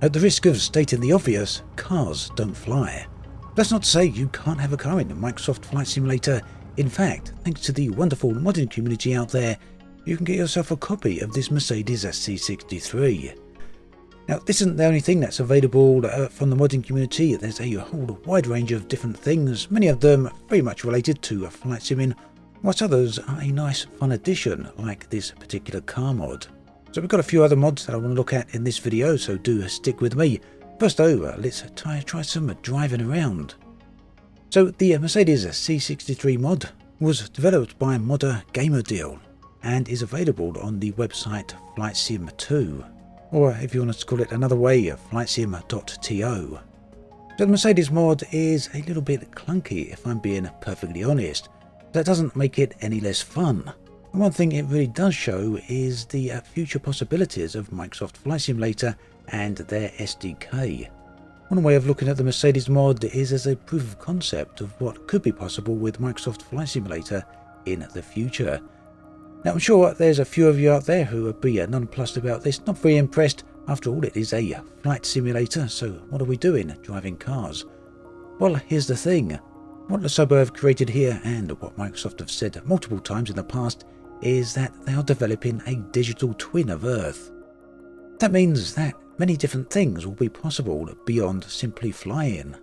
At the risk of stating the obvious, cars don't fly. That's not to say you can't have a car in Microsoft Flight Simulator. In fact, thanks to the wonderful modding community out there, you can get yourself a copy of this Mercedes SC63. Now, this isn't the only thing that's available from the modding community. There's a whole wide range of different things, many of them very much related to flight simming, whilst others are a nice fun addition, like this particular car mod. So we've got a few other mods that I want to look at in this video, so do stick with me. First over, let's try some driving around. So the Mercedes C63 mod was developed by modder Gamerdeal and is available on the website FlightSim2, or if you want to call it another way, flightsim.to. So the Mercedes mod is a little bit clunky, if I'm being perfectly honest. That doesn't make it any less fun. And one thing it really does show is the future possibilities of Microsoft Flight Simulator and their SDK. One way of looking at the Mercedes mod is as a proof of concept of what could be possible with Microsoft Flight Simulator in the future. Now I'm sure there's a few of you out there who would be nonplussed about this, not very impressed. After all, it is a flight simulator, so what are we doing driving cars? Well, here's the thing. What Losobo have created here, and what Microsoft have said multiple times in the past, is that they are developing a digital twin of Earth. That means that many different things will be possible beyond simply flying.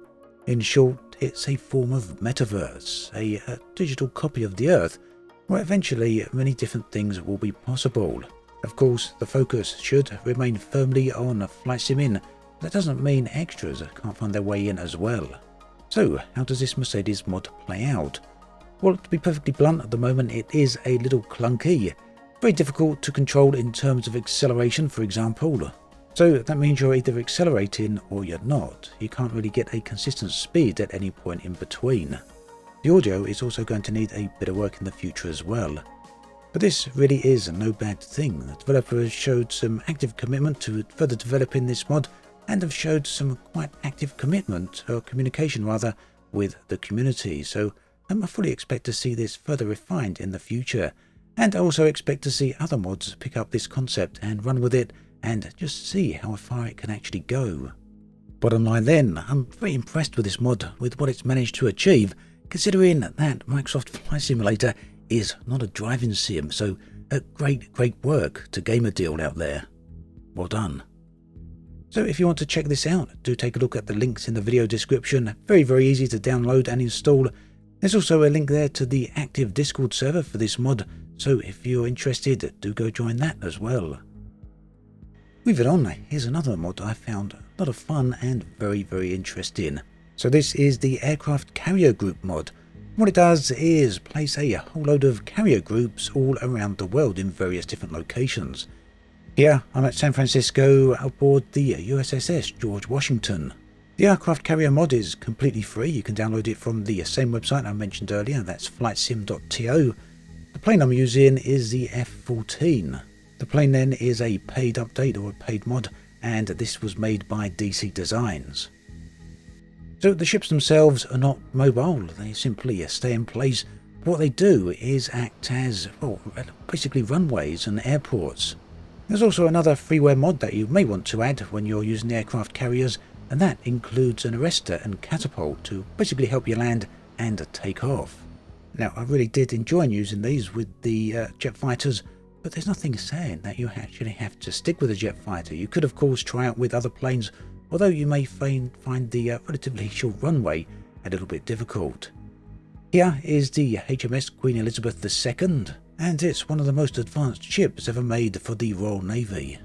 In short, it's a form of metaverse, a digital copy of the Earth, where eventually many different things will be possible. Of course, the focus should remain firmly on flight simming. That doesn't mean extras can't find their way in as well. So, how does this Mercedes mod play out? Well, to be perfectly blunt, at the moment it is a little clunky. Very difficult to control in terms of acceleration, for example. So that means you're either accelerating or you're not. You can't really get a consistent speed at any point in between. The audio is also going to need a bit of work in the future as well. But this really is no bad thing. The developer has showed some active commitment to further developing this mod, and have showed some quite active commitment, or communication rather, with the community. So I fully expect to see this further refined in the future. And I also expect to see other mods pick up this concept and run with it, and just see how far it can actually go. Bottom line then, I'm very impressed with this mod, with what it's managed to achieve, considering that Microsoft Flight Simulator is not a driving sim, so great work to Gamerdeal out there. Well done. So if you want to check this out, do take a look at the links in the video description. Very easy to download and install. There's also a link there to the active Discord server for this mod, so if you're interested, do go join that as well. Moving on, here's another mod I found a lot of fun and very interesting. So this is the Aircraft Carrier Group mod. What it does is place a whole load of carrier groups all around the world in various different locations. Here I'm at San Francisco aboard the USS George Washington. The aircraft carrier mod is completely free. You can download it from the same website I mentioned earlier, that's flightsim.to. The plane I'm using is the F-14. The plane then is a paid update or a paid mod, and this was made by DC Designs. So the ships themselves are not mobile, they simply stay in place. What they do is act as, well, basically runways and airports. There's also another freeware mod that you may want to add when you're using the aircraft carriers, and that includes an arrestor and catapult to basically help you land and take off. Now, I really did enjoy using these with the jet fighters, but there's nothing saying that you actually have to stick with a jet fighter. You could of course try out with other planes, although you may find the relatively short runway a little bit difficult. Here is the HMS Queen Elizabeth II, and it's one of the most advanced ships ever made for the Royal Navy.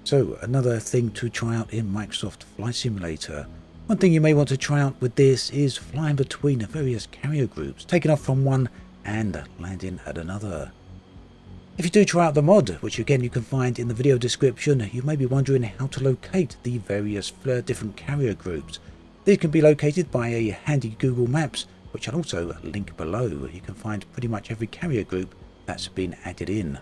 So another thing to try out in Microsoft Flight Simulator. One thing you may want to try out with this is flying between various carrier groups, taking off from one and landing at another. If you do try out the mod, which again you can find in the video description, you may be wondering how to locate the various different carrier groups. These can be located by a handy Google Maps, which I'll also link below. You can find pretty much every carrier group that's been added in.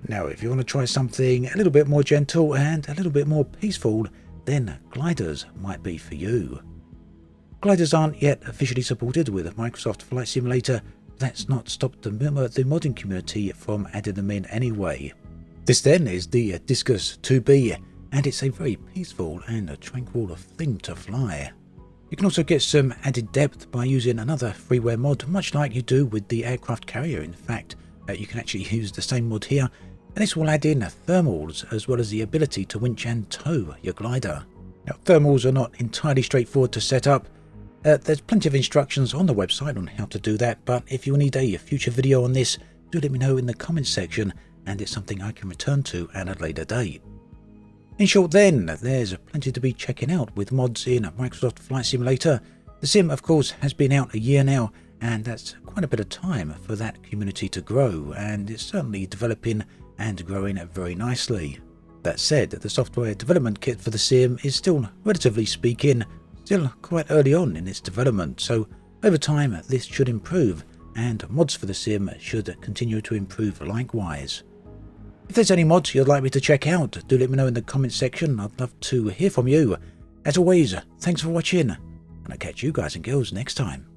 Now, if you want to try something a little bit more gentle and a little bit more peaceful, then gliders might be for you. Gliders aren't yet officially supported with Microsoft Flight Simulator. That's not stopped the modding community from adding them in anyway. This then is the Discus-2b and it's a very peaceful and a tranquil thing to fly. You can also get some added depth by using another freeware mod, much like you do with the aircraft carrier. In fact, you can actually use the same mod here, and this will add in thermals as well as the ability to winch and tow your glider. Now, thermals are not entirely straightforward to set up. There's plenty of instructions on the website on how to do that, but if you need a future video on this, do let me know in the comments section, and it's something I can return to at a later date. In short then, there's plenty to be checking out with mods in Microsoft Flight Simulator. The sim, of course, has been out a year now, and that's quite a bit of time for that community to grow, and it's certainly developing and growing very nicely. That said, the software development kit for the sim is still, relatively speaking, still quite early on in its development, so over time this should improve, and mods for the sim should continue to improve likewise. If there's any mods you'd like me to check out, do let me know in the comments section. I'd love to hear from you. As always, thanks for watching, and I'll catch you guys and girls next time.